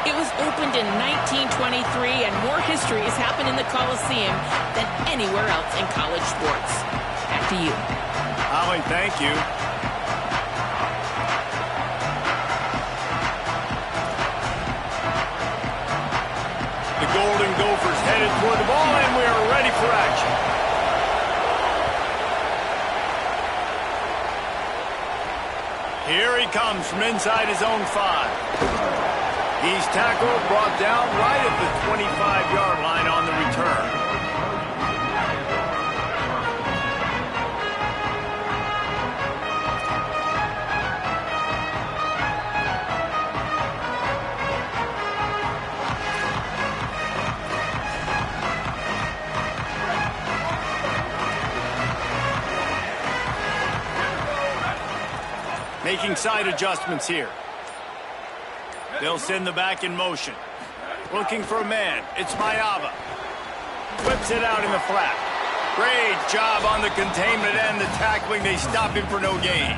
It was opened in 1923, and more history has happened in the Coliseum than anywhere else in college sports. Back to you. Holly, thank you. The Golden Gophers headed toward the ball, and we are ready for action. Here he comes from inside his own 5. He's tackled, brought down right at the 25-yard line on the return. Making side adjustments here. They'll send the back in motion. Looking for a man. It's Mayava. Whips it out in the flat. Great job on the containment and the tackling. They stop him for no gain.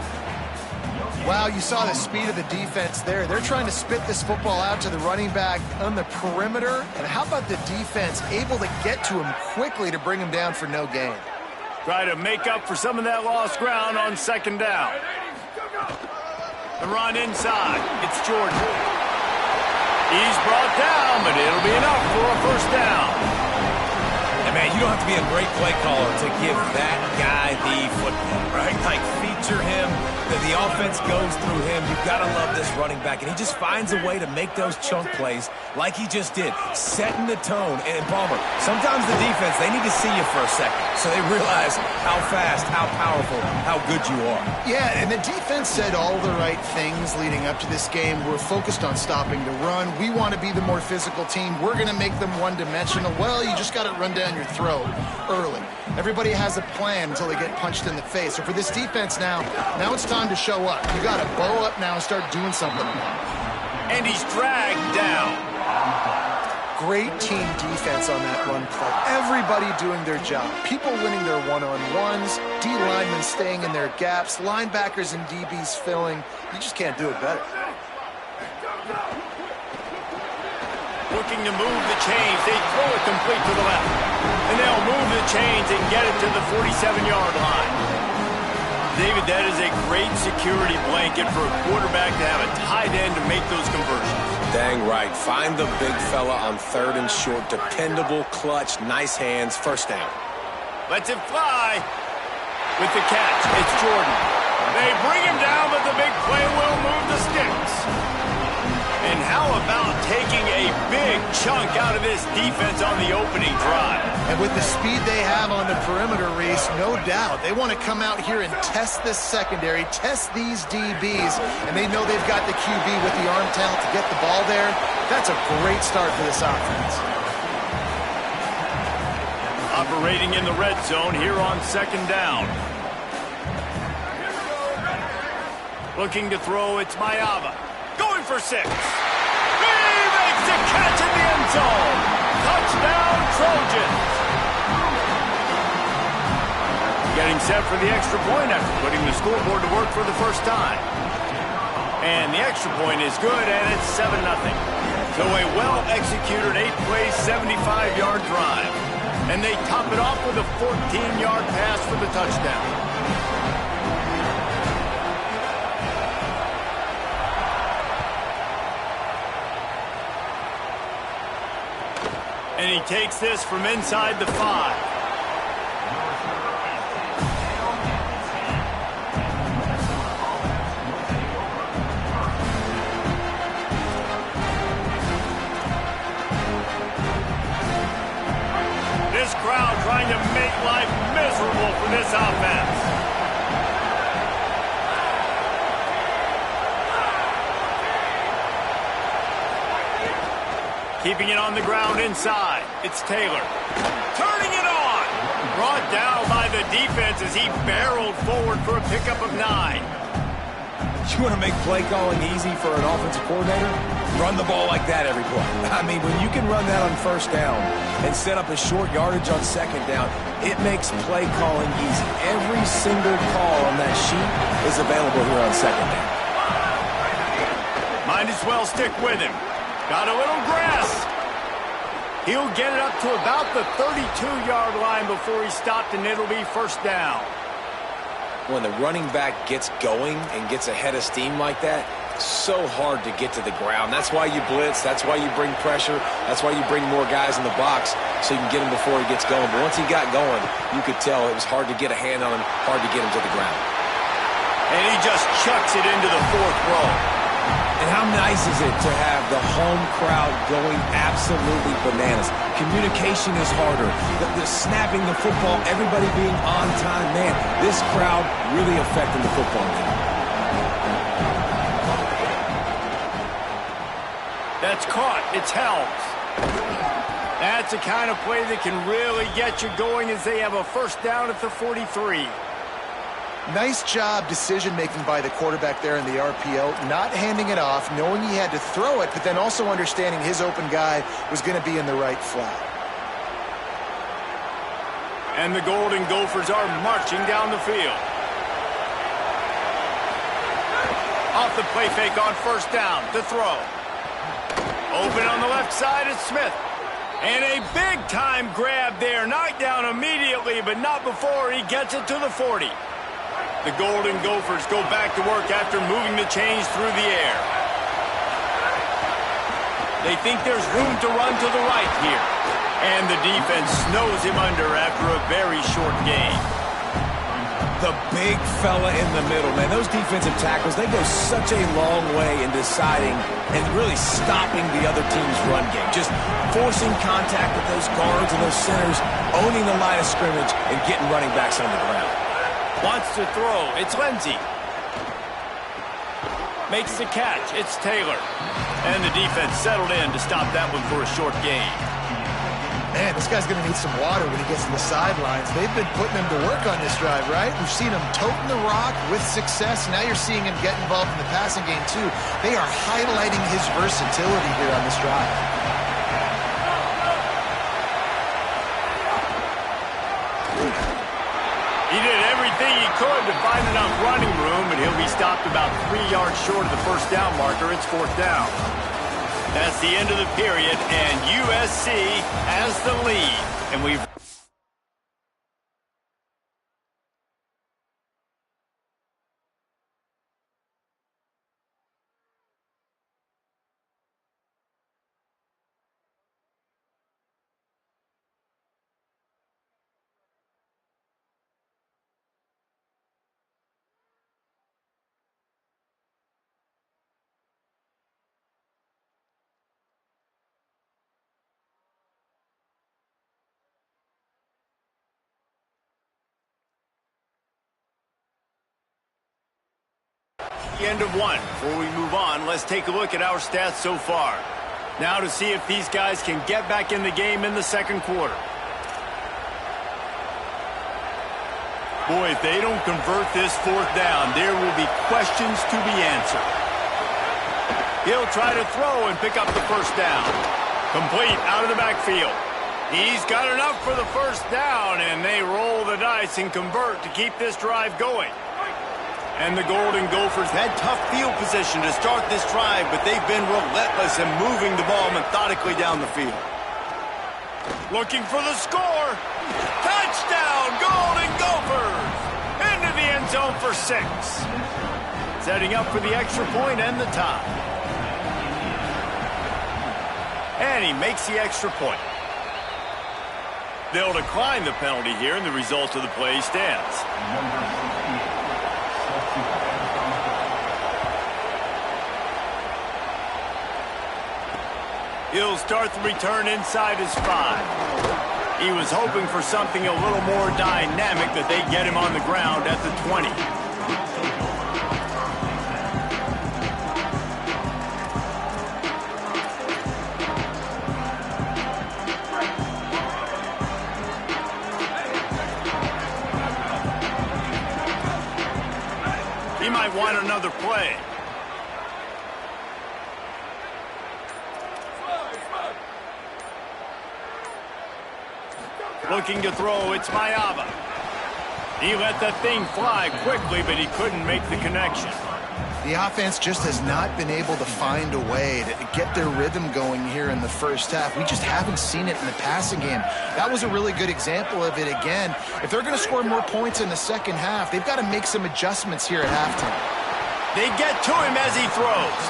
Wow, you saw the speed of the defense there. They're trying to spit this football out to the running back on the perimeter. And how about the defense able to get to him quickly to bring him down for no gain? Try to make up for some of that lost ground on second down. The run inside. It's Jordan. He's brought down, but it'll be enough for a first down. And man, you don't have to be a great play caller to give that guy the football, right? Like, feature him, that the offense goes through him. You've got to love this running back. And he just finds a way to make those chunk plays like he just did, setting the tone. And Palmer, sometimes the defense, they need to see you for a second so they realize how fast, how powerful, how good you are. Yeah, and the defense said all the right things leading up to this game. We're focused on stopping the run. We want to be the more physical team. We're going to make them one-dimensional. Well, you just got to run down your throat early. Everybody has a plan until they get punched in the face. So for this defense now it's time to show up. You got to bow up now and start doing something. And he's dragged down. Great team defense on that run play. Everybody doing their job. People winning their one-on-ones, D linemen staying in their gaps, linebackers and DBs filling. You just can't do it better. Looking to move the chains. They throw it complete to the left. And they'll move the chains and get it to the 47-yard line. David, that is a great security blanket for a quarterback to have a tight end to make those conversions. Dang right. Find the big fella on third and short. Dependable, clutch, nice hands, first down. Lets it fly. With the catch, it's Jordan. They bring him down, but the big play will move the sticks. And how about taking a big chunk out of this defense on the opening drive? And with the speed they have on the perimeter, Reese, no doubt, they want to come out here and test this secondary, test these DBs, and they know they've got the QB with the arm talent to get the ball there. That's a great start for this offense. Operating in the red zone here on second down. Looking to throw, it's Mayava. Going for 6. He makes the catch in the end zone. Touchdown, Trojans. Getting set for the extra point after putting the scoreboard to work for the first time. And the extra point is good, and it's 7-0. So a well-executed 8-play, 75-yard drive. And they top it off with a 14-yard pass for the touchdown. And he takes this from inside the 5. This crowd trying to make life miserable for this offense. Keeping it on the ground inside. It's Taylor. Turning it on. Brought down by the defense as he barreled forward for a pickup of 9. You want to make play calling easy for an offensive coordinator? Run the ball like that every play. I mean, when you can run that on first down and set up a short yardage on second down, it makes play calling easy. Every single call on that sheet is available here on second down. Might as well stick with him. Got a little grass. He'll get it up to about the 32-yard line before he's stopped, and it'll be first down. When the running back gets going and gets ahead of steam like that, so hard to get to the ground. That's why you blitz. That's why you bring pressure. That's why you bring more guys in the box so you can get him before he gets going. But once he got going, you could tell it was hard to get a hand on him, hard to get him to the ground. And he just chucks it into the fourth row. And how nice is it to have the home crowd going absolutely bananas? Communication is harder. The snapping the football, everybody being on time. Man, this crowd really affecting the football game. That's caught. It's Helms. That's the kind of play that can really get you going as they have a first down at the 43. Nice job decision-making by the quarterback there in the RPO, not handing it off, knowing he had to throw it, but then also understanding his open guy was going to be in the right flat. And the Golden Gophers are marching down the field. Off the play fake on first down, to throw. Open on the left side is Smith. And a big-time grab there. Knocked down immediately, but not before he gets it to the 40. The Golden Gophers go back to work after moving the chains through the air. They think there's room to run to the right here. And the defense snows him under after a very short gain. The big fella in the middle, man. Those defensive tackles, they go such a long way in deciding and really stopping the other team's run game. Just forcing contact with those guards and those centers, owning the line of scrimmage, and getting running backs on the ground. Wants to throw. It's Lindsey. Makes the catch. It's Taylor. And the defense settled in to stop that one for a short gain. Man, this guy's going to need some water when he gets to the sidelines. They've been putting him to work on this drive, right? We've seen him toting the rock with success. Now you're seeing him get involved in the passing game, too. They are highlighting his versatility here on this drive. He did everything he could to find enough running room, but he'll be stopped about 3 yards short of the first down marker. It's fourth down. That's the end of the period, and USC has the lead. And we've... The end of one. Before we move on, let's take a look at our stats so far. Now to see if these guys can get back in the game in the second quarter. Boy, if they don't convert this fourth down, there will be questions to be answered. He'll try to throw and pick up the first down. Complete out of the backfield. He's got enough for the first down, and they roll the dice and convert to keep this drive going. And the Golden Gophers had tough field position to start this drive, but they've been relentless in moving the ball methodically down the field. Looking for the score. Touchdown, Golden Gophers! Into the end zone for 6. Setting up for the extra point and the tie. And he makes the extra point. They'll decline the penalty here, and the result of the play stands. He'll start the return inside his 5. He was hoping for something a little more dynamic, that they get him on the ground at the 20. He might want another play. Looking to throw, it's Mayava. He let that thing fly quickly, but he couldn't make the connection. The offense just has not been able to find a way to get their rhythm going here in the first half. We just haven't seen it in the passing game. That was a really good example of it again. If they're going to score more points in the second half, they've got to make some adjustments here at halftime. They get to him as he throws.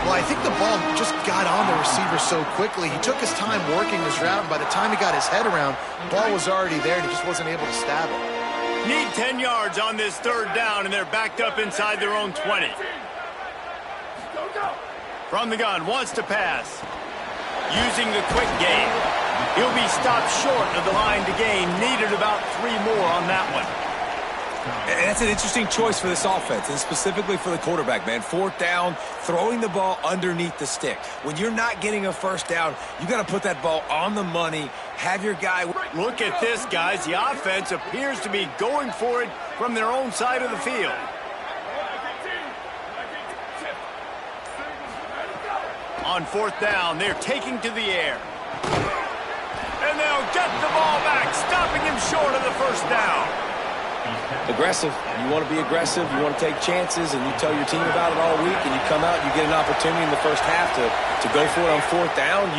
Well, I think the ball just got on the receiver so quickly. He took his time working his route, and by the time he got his head around, the ball was already there, and he just wasn't able to stab it. Need 10 yards on this third down, and they're backed up inside their own 20. From the gun, wants to pass. Using the quick game. He'll be stopped short of the line to gain. Needed about 3 more on that one. And that's an interesting choice for this offense, and specifically for the quarterback, man. 4th down, throwing the ball underneath the stick. When you're not getting a first down, you got to put that ball on the money, have your guy. Look at this, guys. The offense appears to be going for it from their own side of the field. On 4th down, they're taking to the air. And they'll get the ball back, stopping him short of the first down. Aggressive. You want to be aggressive. You want to take chances, and you tell your team about it all week, and you come out and you get an opportunity in the first half to go for it on 4th down.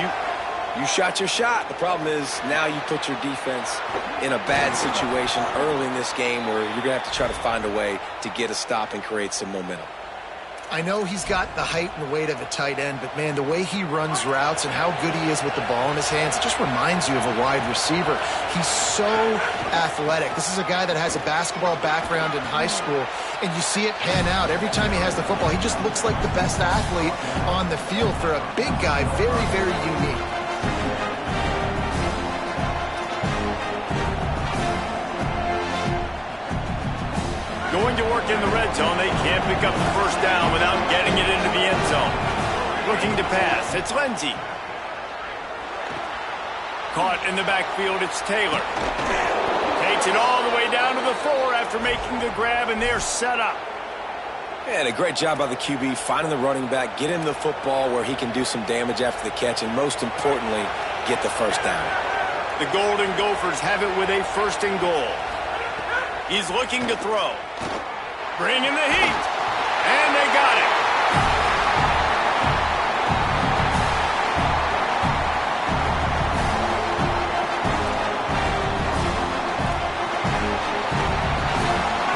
You shot your shot. The problem is now you put your defense in a bad situation early in this game where you're going to have to try to find a way to get a stop and create some momentum. I know he's got the height and weight of a tight end, but, man, the way he runs routes and how good he is with the ball in his hands, it just reminds you of a wide receiver. He's so athletic. This is a guy that has a basketball background in high school, and you see it pan out. Every time he has the football, he just looks like the best athlete on the field. For a big guy, very, very unique. Going to work in the red zone. They can't pick up the first down without getting it into the end zone. Looking to pass. It's Lindsey. Caught in the backfield. It's Taylor. Takes it all the way down to the 4 after making the grab, and they're set up. And a great job by the QB, finding the running back, get him the football where he can do some damage after the catch, and most importantly, get the first down. The Golden Gophers have it with a 1st and goal. He's looking to throw. Bringing the heat. And they got it.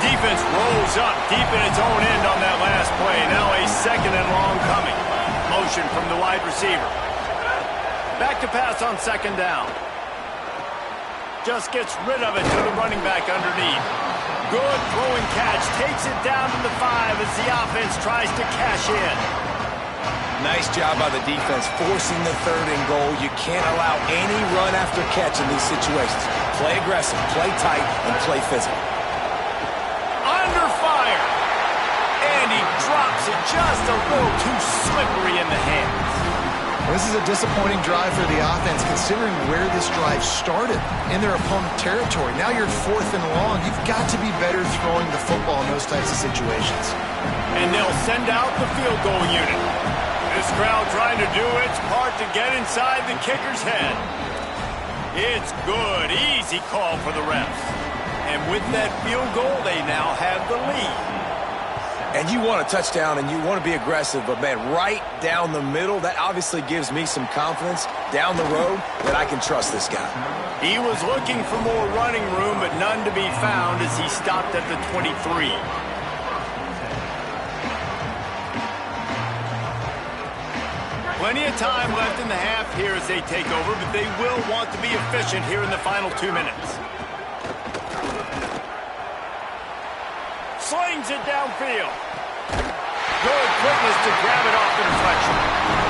Defense rolls up deep in its own end on that last play. Now a 2nd and long coming. Motion from the wide receiver. Back to pass on 2nd down. Just gets rid of it to the running back underneath. Good throwing catch. Takes it down to the 5 as the offense tries to cash in. Nice job by the defense, forcing the 3rd and goal. You can't allow any run after catch in these situations. Play aggressive, play tight, and play physical. Under fire. And he drops it just a little too slippery in the hands. This is a disappointing drive for the offense, considering where this drive started, in their opponent territory. Now you're 4th and long. You've got to be better throwing the football in those types of situations. And they'll send out the field goal unit. This crowd trying to do its part to get inside the kicker's head. It's good. Easy call for the refs. And with that field goal, they now have the lead. And you want a touchdown and you want to be aggressive, but, man, right down the middle, that obviously gives me some confidence down the road that I can trust this guy. He was looking for more running room, but none to be found as he stopped at the 23. Plenty of time left in the half here as they take over, but they will want to be efficient here in the final 2 minutes. Slings it downfield. Good quickness to grab it off the deflection.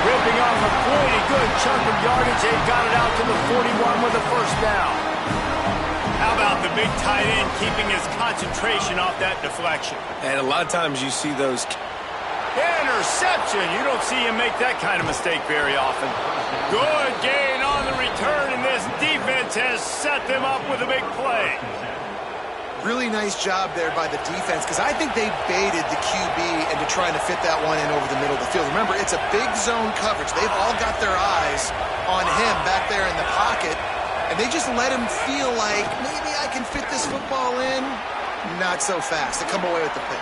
Ripping off a pretty good chunk of yardage. They got it out to the 41 with a 1st down. How about the big tight end keeping his concentration off that deflection? And a lot of times you see those. Interception. You don't see him make that kind of mistake very often. Good gain on the return, and this defense has set them up with a big play. Really nice job there by the defense, because I think they baited the QB into trying to fit that one in over the middle of the field. Remember, it's a big zone coverage. They've all got their eyes on him back there in the pocket, and they just let him feel like, maybe I can fit this football in. Not so fast. They come away with the pick.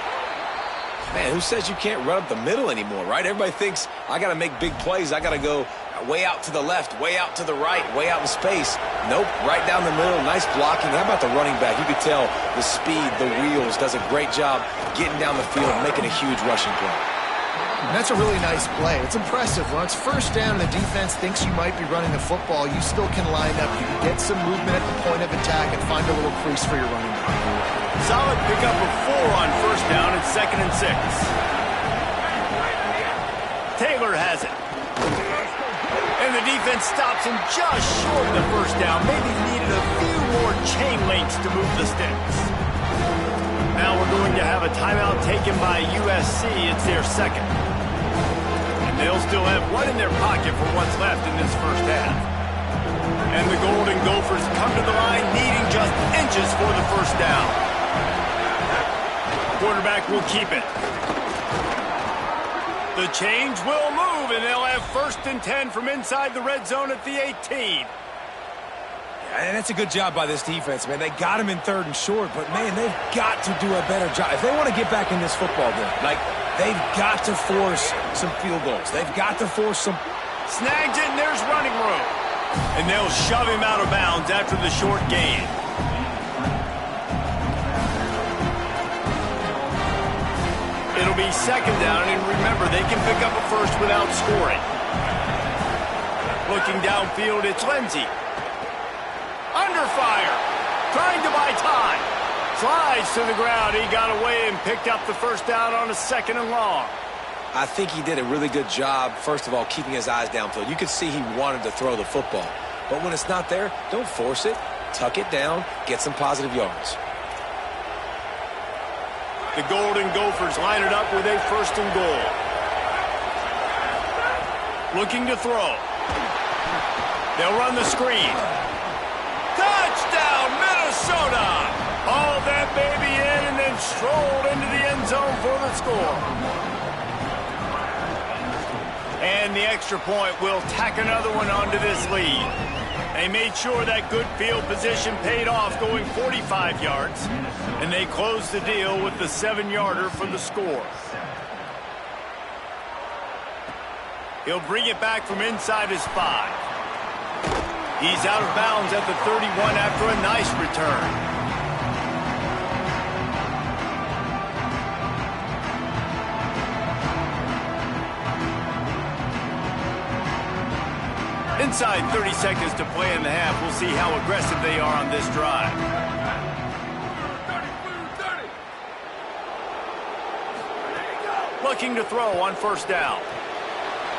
Man, who says you can't run up the middle anymore, right? Everybody thinks I got to make big plays. I got to go way out to the left, way out to the right, way out in space. Nope, right down the middle. Nice blocking. How about the running back? You could tell the speed, the wheels, does a great job getting down the field, making a huge rushing play. And that's a really nice play. It's impressive. When it's first down and the defense thinks you might be running the football, you still can line up. You can get some movement at the point of attack and find a little crease for your running back. Solid pickup of 4 on first down at 2nd and 6. Taylor has it. And the defense stops him just short of the first down. Maybe he needed a few more chain links to move the sticks. Now we're going to have a timeout taken by USC. It's their second. And they'll still have one in their pocket for what's left in this first half. And the Golden Gophers come to the line needing just inches for the first down. Quarterback will keep it. The change will move, and they'll have 1st and 10 from inside the red zone at the 18. And that's a good job by this defense, man. They got him in 3rd and short, but, man, they've got to do a better job. If they want to get back in this football game, like, they've got to force some field goals. They've got to force some... Snags it, and there's running room. And they'll shove him out of bounds after the short gain. It'll be 2nd down, and remember, they can pick up a first without scoring. Looking downfield, it's Lindsey. Under fire, trying to buy time. Slides to the ground. He got away and picked up the first down on a 2nd and long. I think he did a really good job, first of all, keeping his eyes downfield. You could see he wanted to throw the football. But when it's not there, don't force it. Tuck it down, get some positive yards. The Golden Gophers line it up with a 1st and goal. Looking to throw. They'll run the screen. Touchdown, Minnesota! Hauled that baby in and then strolled into the end zone for the score. And the extra point will tack another one onto this lead. They made sure that good field position paid off, going 45 yards. And they closed the deal with the 7-yarder for the score. He'll bring it back from inside his 5. He's out of bounds at the 31 after a nice return. Inside 30 seconds to play in the half. We'll see how aggressive they are on this drive. Looking to throw on first down.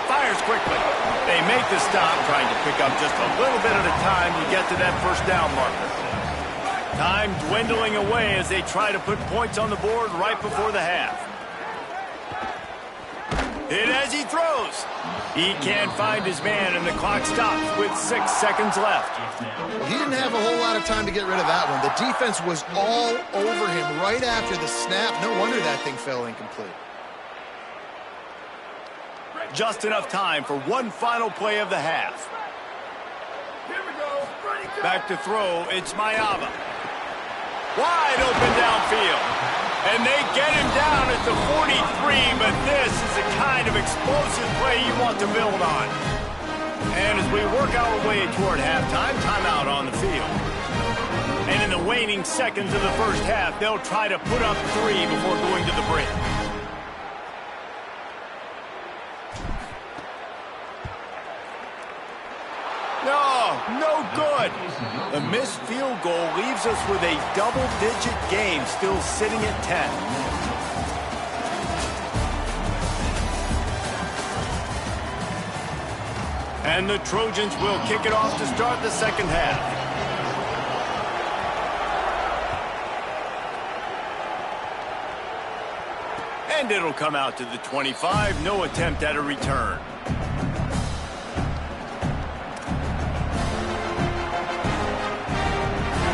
Fires quickly. They make the stop, trying to pick up just a little bit at a time to get to that first down marker. Time dwindling away as they try to put points on the board right before the half. Hit as he throws. He can't find his man, and the clock stops with 6 seconds left. He didn't have a whole lot of time to get rid of that one. The defense was all over him right after the snap. No wonder that thing fell incomplete. Just enough time for one final play of the half. Back to throw, it's Mayava. Wide open downfield. And they get him down at the 43, but this is the kind of explosive play you want to build on. And as we work our way toward halftime, timeout on the field. And in the waning seconds of the first half, they'll try to put up 3 before going to the break. No good. The missed field goal leaves us with a double-digit game, still sitting at 10. And the Trojans will kick it off to start the second half. And it'll come out to the 25. No attempt at a return.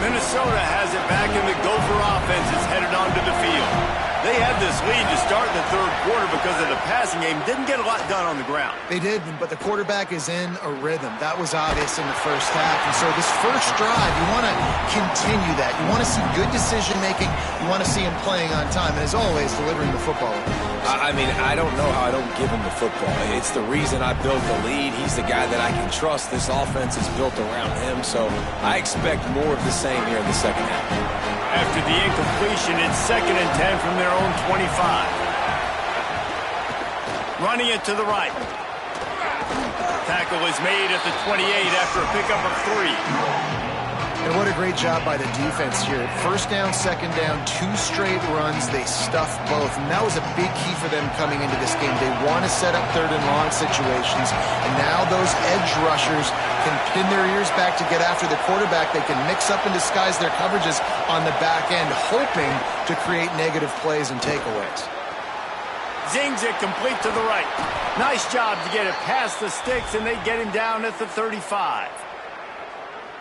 Minnesota has it back, and the Gopher offense is headed onto the field. They have this lead to start the third quarter because of the passing game. Didn't get a lot done on the ground. They did, but the quarterback is in a rhythm. That was obvious in the first half. And so this first drive, you want to continue that. You want to see good decision-making. You want to see him playing on time. And as always, delivering the football. I mean, I don't know how I don't give him the football. It's the reason I built the lead. He's the guy that I can trust. This offense is built around him, so I expect more of the same here in the second half. After the incompletion, it's 2nd and 10 from their own 25. Running it to the right. Tackle is made at the 28 after a pickup of 3. And what a great job by the defense here. First down, second down, 2 straight runs. They stuffed both. And that was a big key for them coming into this game. They want to set up 3rd and long situations. And now those edge rushers can pin their ears back to get after the quarterback. They can mix up and disguise their coverages on the back end, hoping to create negative plays and takeaways. Zings it complete to the right. Nice job to get it past the sticks, and they get him down at the 35.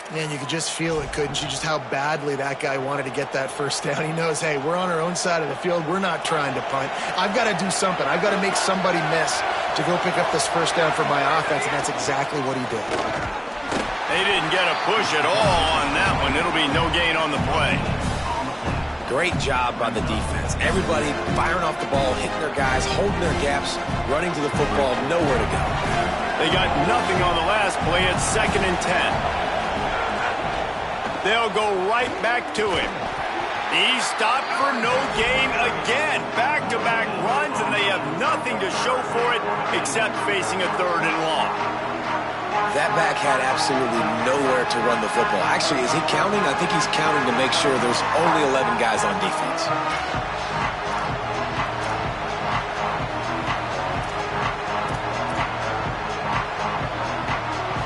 Man, you could just feel it, couldn't you? Just how badly that guy wanted to get that first down. He knows, hey, we're on our own side of the field. We're not trying to punt. I've got to do something. I've got to make somebody miss to go pick up this first down for my offense, and that's exactly what he did. They didn't get a push at all on that one. It'll be no gain on the play. Great job by the defense. Everybody firing off the ball, hitting their guys, holding their gaps, running to the football, nowhere to go. They got nothing on the last play. It's 2nd and 10. They'll go right back to him. He's stopped for no gain again. Back-to-back runs, and they have nothing to show for it except facing a 3rd and long. That back had absolutely nowhere to run the football. Actually, is he counting? I think he's counting to make sure there's only 11 guys on defense.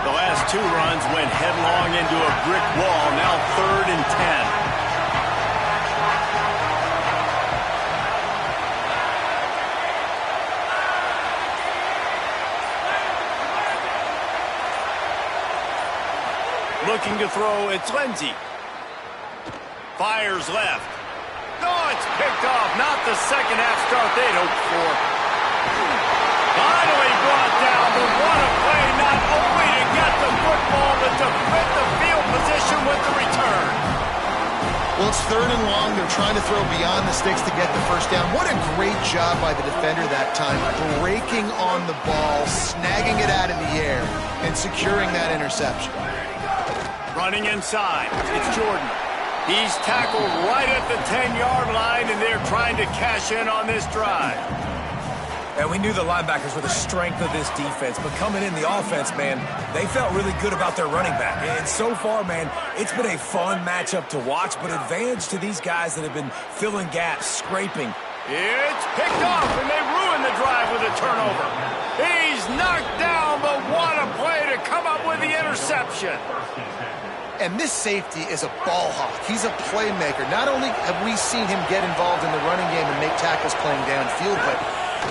The last 2 runs went headlong into a brick wall. Now 3rd and 10. Looking to throw, it's Lindsey. Fires left. No, it's picked off. Not the second half start they'd hoped for. Finally brought down, but what a play, not only to get the football, but to fit the field position with the return. Well, it's 3rd and long. They're trying to throw beyond the sticks to get the first down. What a great job by the defender that time, breaking on the ball, snagging it out of the air, and securing that interception. Running inside, it's Jordan. He's tackled right at the 10-yard line, and they're trying to cash in on this drive. And we knew the linebackers were the strength of this defense, but coming in the offense, man, they felt really good about their running back. And so far, man, it's been a fun matchup to watch, but advantage to these guys that have been filling gaps, scraping. It's picked off, and they ruin the drive with a turnover. He's knocked down, but what a play to come up with the interception. And this safety is a ball hawk. He's a playmaker. Not only have we seen him get involved in the running game and make tackles playing downfield, but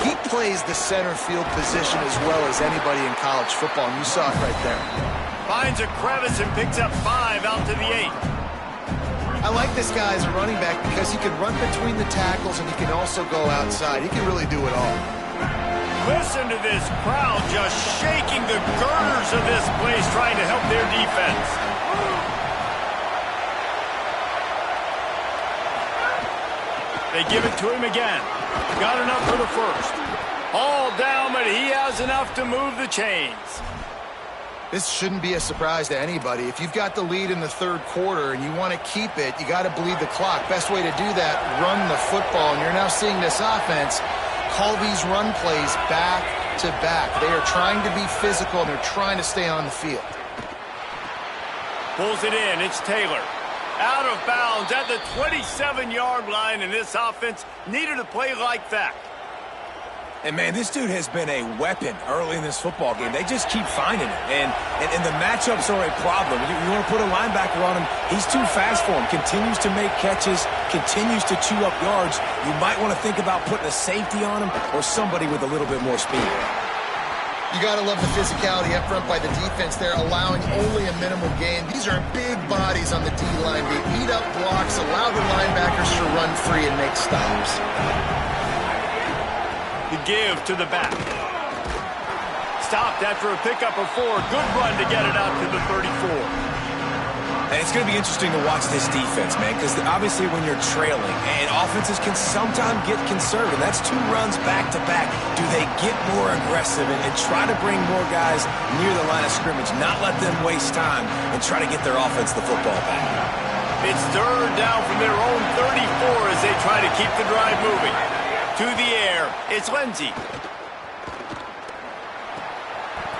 he plays the center field position as well as anybody in college football, and you saw it right there. Finds a crevice and picks up 5 out to the 8. I like this guy as a running back because he can run between the tackles and he can also go outside. He can really do it all. Listen to this crowd just shaking the girders of this place trying to help their defense. They give it to him again. Got enough for the first. All down, but he has enough to move the chains. This shouldn't be a surprise to anybody. If you've got the lead in the 3rd quarter and you want to keep it, you got to bleed the clock. Best way to do that, run the football. And you're now seeing this offense call these run plays back to back. They are trying to be physical, and they're trying to stay on the field. Pulls it in. It's Taylor. Out of bounds at the 27-yard line, and this offense needed a play like that. And, man, this dude has been a weapon early in this football game. They just keep finding it. And the matchups are a problem. You want to put a linebacker on him, he's too fast for him. Continues to make catches, continues to chew up yards. You might want to think about putting a safety on him or somebody with a little bit more speed. You got to love the physicality up front by the defense there, allowing only a minimal gain. These are big bodies on the D-line. They eat up blocks, allow the linebackers to run free and make stops. The give to the back. Stopped after a pickup of 4. Good run to get it out to the 34. And it's going to be interesting to watch this defense, man, because obviously when you're trailing, and offenses can sometimes get conservative. That's 2 runs back-to-back. Do they get more aggressive and try to bring more guys near the line of scrimmage, not let them waste time, and try to get their offense the football back? It's 3rd down from their own 34 as they try to keep the drive moving. To the air, it's Lindsey.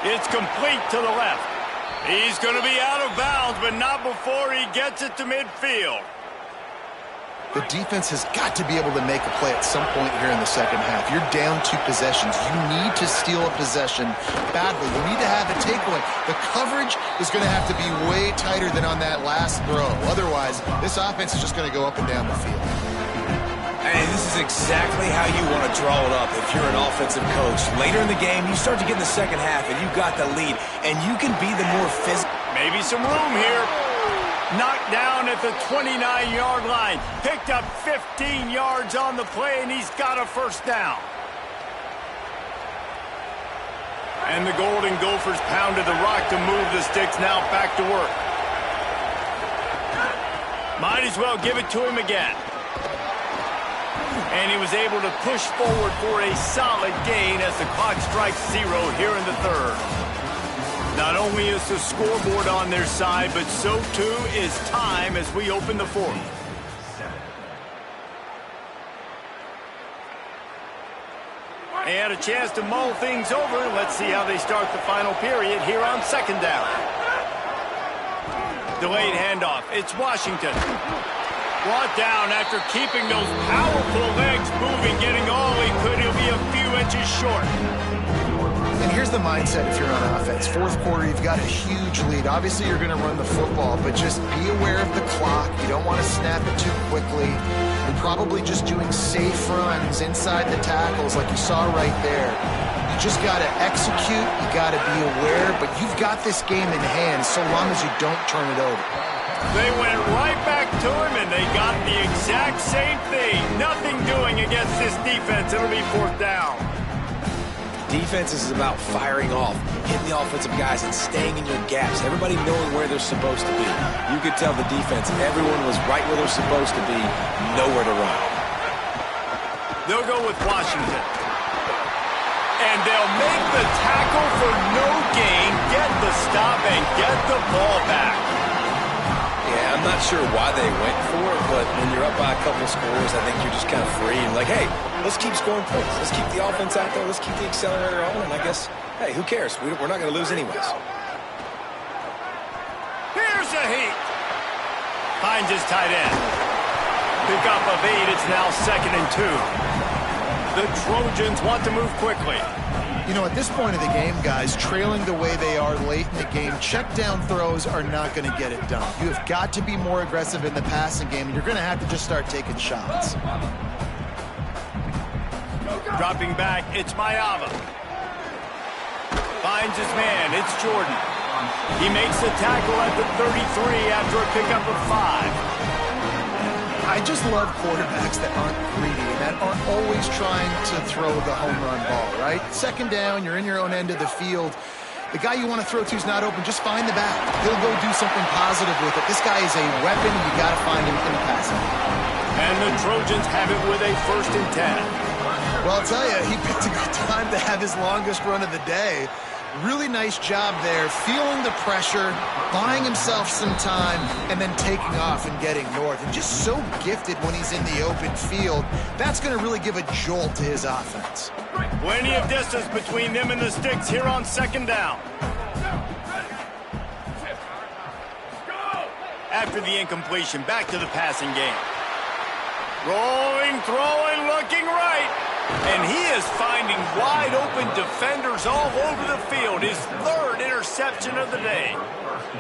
It's complete to the left. He's going to be out of bounds, but not before he gets it to midfield. The defense has got to be able to make a play at some point here in the second half. You're down 2 possessions. You need to steal a possession badly. You need to have a takeaway. The coverage is going to have to be way tighter than on that last throw. Otherwise, this offense is just going to go up and down the field. And this is exactly how you want to draw it up if you're an offensive coach. Later in the game, you start to get in the second half, and you've got the lead, and you can be the more physical. Maybe some room here. Knocked down at the 29-yard line. Picked up 15 yards on the play, and he's got a first down. And the Golden Gophers pounded the rock to move the sticks now back to work. Might as well give it to him again. And he was able to push forward for a solid gain as the clock strikes 0 here in the 3rd. Not only is the scoreboard on their side, but so too is time as we open the 4th. They had a chance to mull things over. Let's see how they start the final period here on 2nd down. Delayed handoff. It's Washington. Brought down after keeping those powerful legs moving, getting all he could. He'll be a few inches short. And here's the mindset if you're on offense. 4th quarter, you've got a huge lead. Obviously, you're going to run the football, but just be aware of the clock. You don't want to snap it too quickly. You're probably just doing safe runs inside the tackles like you saw right there. You just got to execute. You got to be aware, but you've got this game in hand so long as you don't turn it over. They went right back to him, and they got the exact same thing. Nothing doing against this defense. It'll be 4th down. Defense is about firing off, hitting the offensive guys, and staying in your gaps. Everybody knowing where they're supposed to be. You could tell the defense, everyone was right where they're supposed to be, nowhere to run. They'll go with Washington. And they'll make the tackle for no gain, get the stop, and get the ball back. Yeah, I'm not sure why they went for it, but when you're up by a couple scores, I think you're just kind of free and like, hey, let's keep scoring points. Let's keep the offense out there. Let's keep the accelerator on, and I guess, hey, who cares? We're not going to lose anyways. Here's a heat. Finds his tight end. Pick up of 8. It's now 2nd and 2. The Trojans want to move quickly. You know, at this point of the game, guys, trailing the way they are late in the game, check down throws are not going to get it done. You have got to be more aggressive in the passing game, and you're going to have to just start taking shots. Dropping back, it's Mayava. Finds his man, it's Jordan. He makes the tackle at the 33 after a pickup of 5. I just love quarterbacks that aren't greedy and that aren't always trying to throw the home run ball, right? 2nd down, you're in your own end of the field. The guy you want to throw to is not open. Just find the back. He'll go do something positive with it. This guy is a weapon, and you got to find him in the passing game. And the Trojans have it with a 1st and 10. Well, I'll tell you, he picked a good time to have his longest run of the day. Really nice job there, feeling the pressure, buying himself some time, and then taking off and getting north. And just so gifted when he's in the open field. That's going to really give a jolt to his offense. Plenty of distance between them and the sticks here on 2nd down. After the incompletion, back to the passing game. Rolling, throwing, looking right. And he is finding wide-open defenders all over the field. His 3rd interception of the day.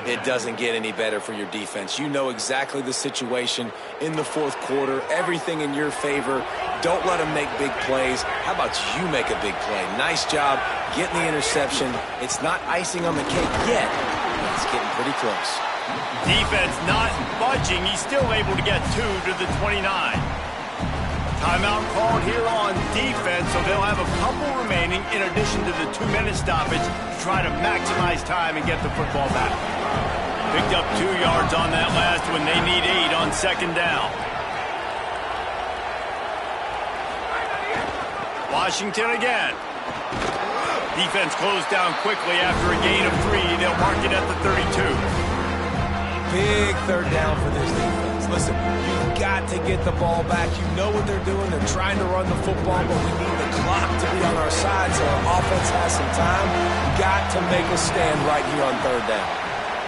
It doesn't get any better for your defense. You know exactly the situation in the 4th quarter. Everything in your favor. Don't let them make big plays. How about you make a big play? Nice job getting the interception. It's not icing on the cake yet, but it's getting pretty close. Defense not budging. He's still able to get 2 to the 29. Timeout called here on defense, so they'll have a couple remaining in addition to the 2-minute stoppage to try to maximize time and get the football back. Picked up 2 yards on that last one. They need 8 on second down. Washington again. Defense closed down quickly after a gain of 3. They'll mark it at the 32. Big third down for this defense. Listen, you've got to get the ball back. You know what they're doing. They're trying to run the football, but we need the clock to be on our side so our offense has some time. Got to make a stand right here on third down.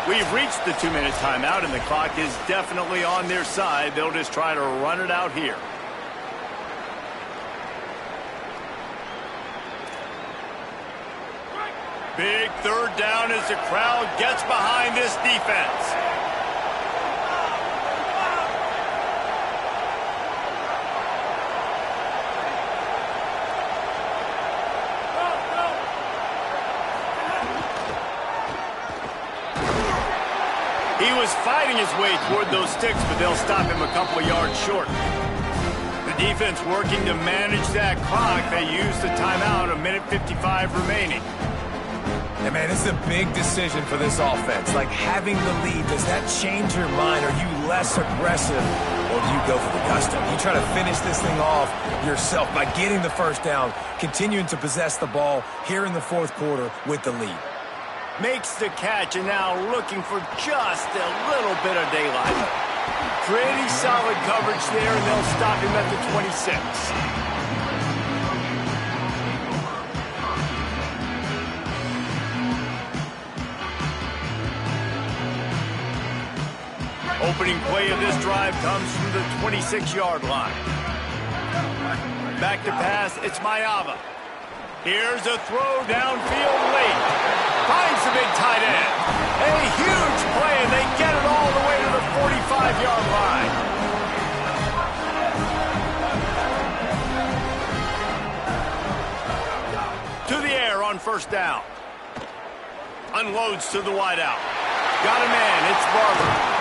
We've reached the 2-minute timeout, and the clock is definitely on their side. They'll just try to run it out here. Big third down as the crowd gets behind this defense. He was fighting his way toward those sticks, but they'll stop him a couple of yards short. The defense working to manage that clock. They use the timeout, 1:55 remaining. Yeah, man, this is a big decision for this offense. Like, having the lead, does that change your mind? Are you less aggressive, or do you go for the gusto? You try to finish this thing off yourself by getting the first down, continuing to possess the ball here in the fourth quarter with the lead. Makes the catch, and now looking for just a little bit of daylight. Pretty solid coverage there, and they'll stop him at the 26. Opening play of this drive comes from the 26-yard line. Back to pass, it's Mayava. Here's a throw downfield late. Finds the big tight end. A huge play, and they get it all the way to the 45-yard line. To the air on first down. Unloads to the wideout. Got a man, it's Barber.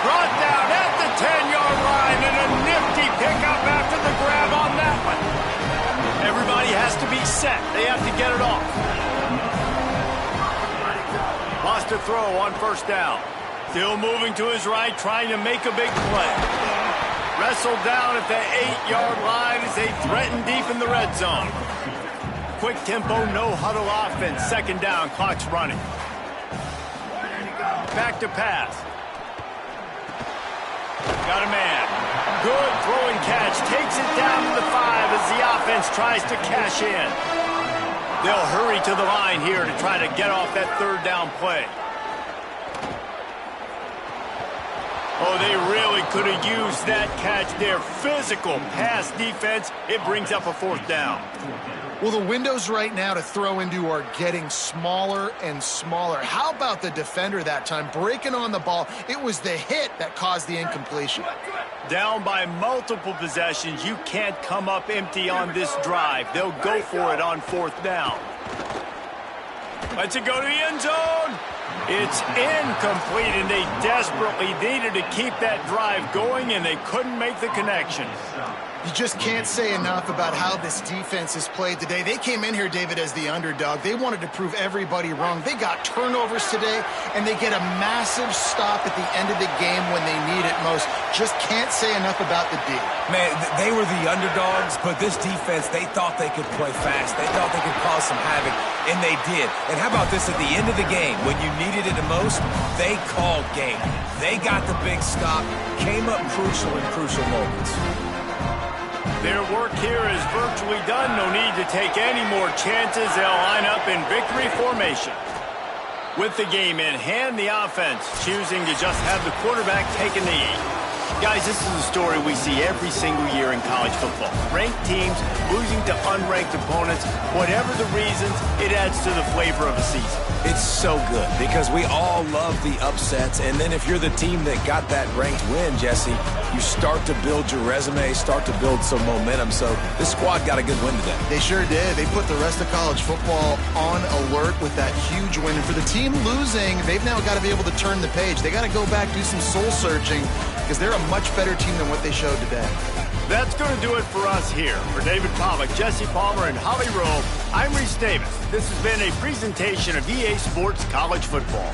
Brought down at the 10-yard line, and a nifty pickup after the grab on that one. Everybody has to be set. They have to get it off. Lost a throw on first down. Still moving to his right, trying to make a big play. Wrestled down at the 8-yard line as they threaten deep in the red zone. Quick tempo, no huddle offense. Second down, clock's running. Back to pass. Got a man. Good throwing catch. Takes it down to the 5 as the offense tries to cash in. They'll hurry to the line here to try to get off that third down play. Oh, they really could have used that catch there. Physical pass defense. It brings up a fourth down. Well, the windows right now to throw into are getting smaller and smaller. How about the defender that time breaking on the ball? It was the hit that caused the incompletion. Down by multiple possessions. You can't come up empty on this drive. They'll go for it on fourth down. Lets it go to the end zone. It's incomplete, and they desperately needed to keep that drive going, and they couldn't make the connection. You just can't say enough about how this defense has played today. They came in here, David, as the underdog. They wanted to prove everybody wrong. They got turnovers today, and they get a massive stop at the end of the game when they need it most. Just can't say enough about the D. Man, they were the underdogs, but this defense, they thought they could play fast. They thought they could cause some havoc, and they did. And how about this at the end of the game? When you needed it the most, they called game. They got the big stop, came up crucial in crucial moments. Their work here is virtually done. No need to take any more chances. They'll line up in victory formation. With the game in hand, the offense choosing to just have the quarterback take a knee. Guys, this is a story we see every single year in college football. Ranked teams losing to unranked opponents. Whatever the reasons, it adds to the flavor of a season. It's so good because we all love the upsets, and then if you're the team that got that ranked win, Jesse, you start to build your resume, start to build some momentum. So this squad got a good win today. They sure did. They put the rest of college football on alert with that huge win. And for the team losing, they've now got to be able to turn the page. They got to go back, do some soul searching, because they're a much better team than what they showed today. That's going to do it for us here. For David Pollack, Jesse Palmer, and Holly Rowe, I'm Reese Davis. This has been a presentation of EA Sports College Football.